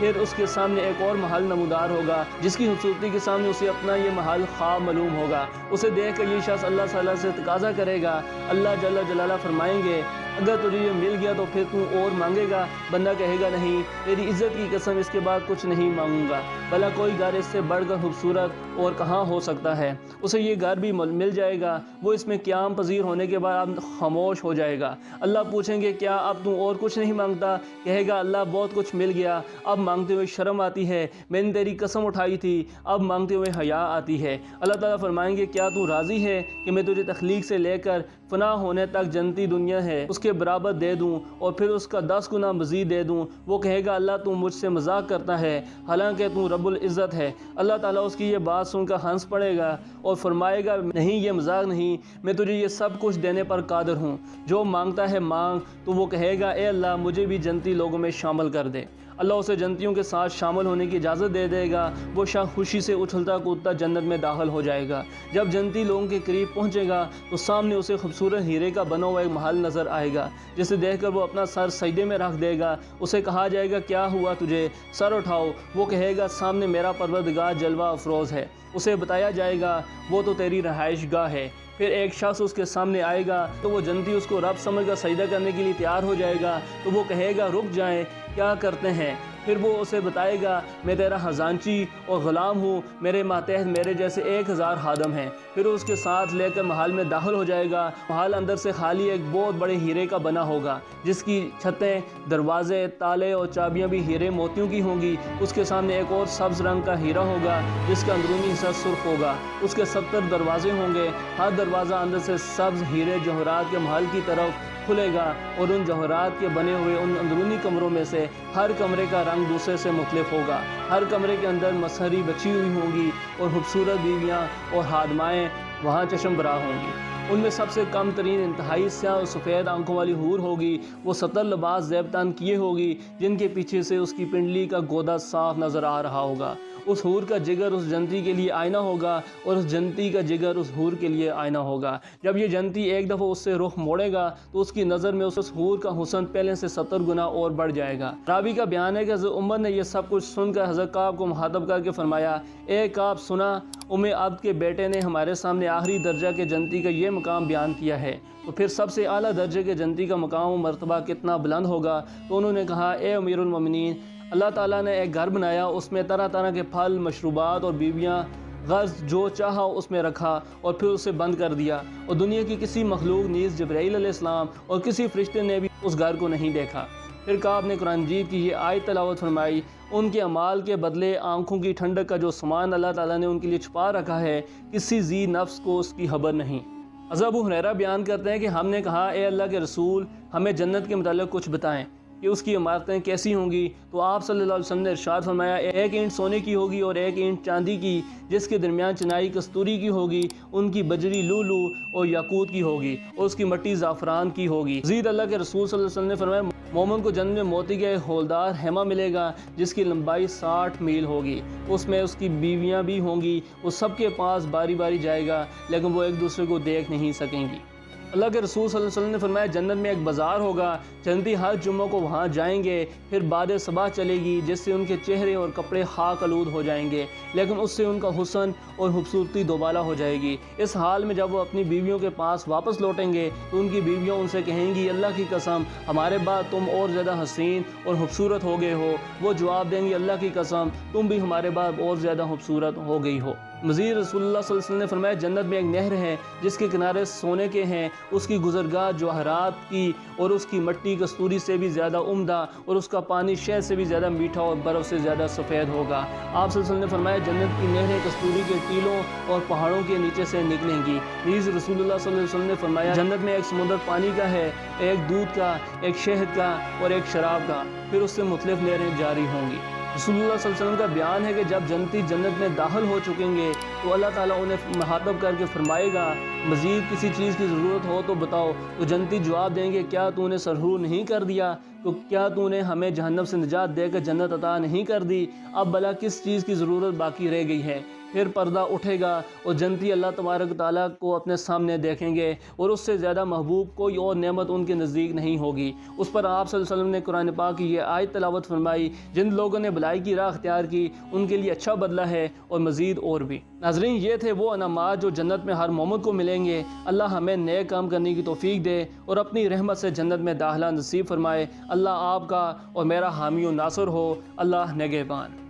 پھر اس کے سامنے ایک اور محل نمودار ہوگا جس کی خوبصورتی کے سامنے اسے اپنا یہ محل خواب معلوم ہوگا۔ اسے دیکھ کر یہ شخص اللہ تعالیٰ سے تقاضا کرے گا۔ اللہ جل جلالہ فرمائیں گے اگر تجھے یہ مل گیا تو پھر تو اور مانگے گا؟ بندہ کہے گا نہیں، تیری عزت کی قسم اس کے بعد کچھ نہیں مانگوں گا، بھلا کوئی گھر اس سے بڑھ کر خوبصورت اور کہاں ہو سکتا ہے۔ اسے یہ گھر بھی مل جائے گا، وہ اس میں قیام پذیر ہونے کے بعد خاموش ہو جائے گا۔ اللہ پوچھیں گے کیا اب تو اور کچھ نہیں مانگتا؟ کہے گا اللہ بہت کچھ مل گیا، اب مانگتے ہوئے شرم آتی ہے، میں نے تیری قسم اٹھائی تھی، اب مانگتے ہوئے حیا آتی ہے۔ اللہ تعالیٰ فرمائیں گے کیا تو راضی ہے کہ میں تجھے تخلیق سے لے کر فنا ہونے تک جنتی دنیا ہے اس کے برابر دے دوں اور پھر اس کا 10 گنا مزید دے دوں؟ وہ کہے گا اللہ تو مجھ سے مذاق کرتا ہے، حالانکہ تو رب العزت ہے۔ اللہ تعالیٰ اس کی یہ بات سن کر ہنس پڑے گا اور فرمائے گا نہیں، یہ مذاق نہیں، میں تجھے یہ سب کچھ دینے پر قادر ہوں، جو مانگتا ہے مانگ۔ تو وہ کہے گا اے اللہ مجھے بھی جنتی لوگوں میں شامل کر دے۔ اللہ اسے جنتیوں کے ساتھ شامل ہونے کی اجازت دے دے گا۔ وہ شخص خوشی سے اچھلتا کودتا جنت میں داخل ہو جائے گا۔ جب جنتی لوگوں کے قریب پہنچے گا تو سامنے اسے خوبصورت ہیرے کا بنا ہوا ایک محل نظر آئے گا، جسے دیکھ کر وہ اپنا سر سجدے میں رکھ دے گا۔ اسے کہا جائے گا کیا ہوا تجھے، سر اٹھاؤ۔ وہ کہے گا سامنے میرا پروردگار جلوہ افروز ہے۔ اسے بتایا جائے گا وہ تو تیری رہائش گاہ ہے۔ پھر ایک شخص اس کے سامنے آئے گا تو وہ جنتی اس کو رب سمجھ کر سجدہ کرنے کے لیے تیار ہو جائے گا، تو وہ کہے گا رک جائیں، کیا کرتے ہیں؟ پھر وہ اسے بتائے گا میں تیرا خزانچی اور غلام ہوں، میرے ماتحت میرے جیسے 1000 خادم ہیں۔ پھر اس کے ساتھ لے کر محل میں داخل ہو جائے گا۔ محل اندر سے خالی ایک بہت بڑے ہیرے کا بنا ہوگا، جس کی چھتیں، دروازے، تالے اور چابیاں بھی ہیرے موتیوں کی ہوں گی۔ اس کے سامنے ایک اور سبز رنگ کا ہیرا ہوگا جس کا اندرونی حصہ سرخ ہوگا۔ اس کے 70 دروازے ہوں گے، ہر دروازہ اندر سے سبز ہیرے جوہرات کے محل کی طرف کھلے گا، اور ان جوہرات کے بنے ہوئے ان اندرونی کمروں میں سے ہر کمرے کا رنگ دوسرے سے مختلف ہوگا۔ ہر کمرے کے اندر مسحری بچھی ہوئی ہوں گی اور خوبصورت بیویاں اور خادمائیں وہاں چشم برا ہوں گی۔ ان میں سب سے کم ترین انتہائی سیاہ اور سفید آنکھوں والی حور ہوگی۔ وہ 70 لباس زیب تن کیے ہوگی، جن کے پیچھے سے اس کی پنڈلی کا گودا صاف نظر آ رہا ہوگا۔ اس حور کا جگر اس جنتی کے لیے آئینہ ہوگا اور اس جنتی کا جگر اس حور کے لیے آئینہ ہوگا۔ جب یہ جنتی ایک دفعہ اس سے رخ موڑے گا تو اس کی نظر میں اس حور کا حسن پہلے سے 70 گنا اور بڑھ جائے گا۔ راوی کا بیان ہے کہ حضرت عمر نے یہ سب کچھ سن کر حضرت کعب کو مخاطب کر کے فرمایا اے کعب سنا، عبد کے بیٹے نے ہمارے سامنے آخری درجہ کے جنتی کا یہ مقام بیان کیا ہے، تو پھر سب سے اعلیٰ درجے کے جنتی کا مقام و مرتبہ کتنا بلند ہوگا؟ تو انہوں نے کہا اے امیر المومنین، اللہ تعالیٰ نے ایک گھر بنایا، اس میں طرح طرح کے پھل، مشروبات اور بیویاں، غرض جو چاہا اس میں رکھا اور پھر اسے بند کر دیا، اور دنیا کی کسی مخلوق نیز جبرائیل علیہ السلام اور کسی فرشتے نے بھی اس گھر کو نہیں دیکھا۔ پھر کعب نے قرآن مجید کی یہ آیت تلاوت فرمائی، ان کے اعمال کے بدلے آنکھوں کی ٹھنڈک کا جو سامان اللہ تعالیٰ نے ان کے لیے چھپا رکھا ہے، کسی ذی نفس کو اس کی خبر نہیں۔ حضرت ابو ہریرہ بیان کرتے ہیں کہ ہم نے کہا اے اللہ کے رسول، ہمیں جنت کے متعلق کچھ بتائیں کہ اس کی عمارتیں کیسی ہوں گی؟ تو آپ صلی اللہ علیہ وسلم نے ارشاد فرمایا ایک اینٹ سونے کی ہوگی اور ایک اینٹ چاندی کی، جس کے درمیان چنائی کستوری کی ہوگی، ان کی بجری لولو اور یاقوت کی ہوگی، اور اس کی مٹی زعفران کی ہوگی۔ مزید اللہ کے رسول صلی اللہ علیہ وسلم نے فرمایا مومن کو جنت میں موتی کا ایک ہولدار خیمہ ملے گا جس کی لمبائی 60 میل ہوگی، اس میں اس کی بیویاں بھی ہوں گی، وہ سب کے پاس باری باری جائے گا لیکن وہ ایک دوسرے کو دیکھ نہیں سکیں گی۔ اللہ کے رسول صلی اللہ علیہ وسلم نے فرمایا جنت میں ایک بازار ہوگا، جنتی ہر جمعہ کو وہاں جائیں گے، پھر باد صبح چلے گی جس سے ان کے چہرے اور کپڑے خاک آلود ہو جائیں گے، لیکن اس سے ان کا حسن اور خوبصورتی دوبالا ہو جائے گی۔ اس حال میں جب وہ اپنی بیویوں کے پاس واپس لوٹیں گے تو ان کی بیویاں ان سے کہیں گی اللہ کی قسم ہمارے بعد تم اور زیادہ حسین اور خوبصورت ہو گئے ہو۔ وہ جواب دیں گے اللہ کی قسم تم بھی ہمارے بعد اور زیادہ خوبصورت ہو گئی ہو۔ مزید رسول اللہ صلی اللہ علیہ وسلم نے فرمایا جنت میں ایک نہر ہے جس کے کنارے سونے کے ہیں، اس کی گزرگاہ جواہرات کی اور اس کی مٹی کستوری سے بھی زیادہ عمدہ، اور اس کا پانی شہد سے بھی زیادہ میٹھا اور برف سے زیادہ سفید ہوگا۔ آپ صلی اللہ علیہ وسلم نے فرمایا جنت کی نہریں کستوری کے ٹیلوں اور پہاڑوں کے نیچے سے نکلیں گی۔ نیز رسول اللہ صلی اللہ علیہ وسلم نے فرمایا جنت میں ایک سمندر پانی کا ہے، ایک دودھ کا، ایک شہد کا اور ایک شراب کا، پھر اس سے مختلف نہریں جاری ہوں گی۔ رسول اللہ صلی اللہ علیہ وسلم کا بیان ہے کہ جب جنتی جنت میں داخل ہو چکیں گے تو اللہ تعالیٰ انہیں مخاطب کر کے فرمائے گا مزید کسی چیز کی ضرورت ہو تو بتاؤ، تو جنتی جواب دیں گے کیا تو نے سرحور نہیں کر دیا؟ تو کیا تو نے ہمیں جہنم سے نجات دے کر جنت عطا نہیں کر دی؟ اب بھلا کس چیز کی ضرورت باقی رہ گئی ہے؟ پھر پردہ اٹھے گا اور جنتی اللہ تبارک تعالیٰ کو اپنے سامنے دیکھیں گے اور اس سے زیادہ محبوب کوئی اور نعمت ان کے نزدیک نہیں ہوگی۔ اس پر آپ صلی اللہ علیہ وسلم نے قرآن پاک کی یہ آیت تلاوت فرمائی، جن لوگوں نے بھلائی کی راہ اختیار کی ان کے لیے اچھا بدلہ ہے اور مزید اور بھی۔ ناظرین، یہ تھے وہ انعامات جو جنت میں ہر مومن کو ملیں گے۔ اللہ ہمیں نیک کام کرنے کی توفیق دے اور اپنی رحمت سے جنت میں داخلہ نصیب فرمائے۔ اللہ آپ کا اور میرا حامی و ناصر ہو۔ اللہ نگہبان۔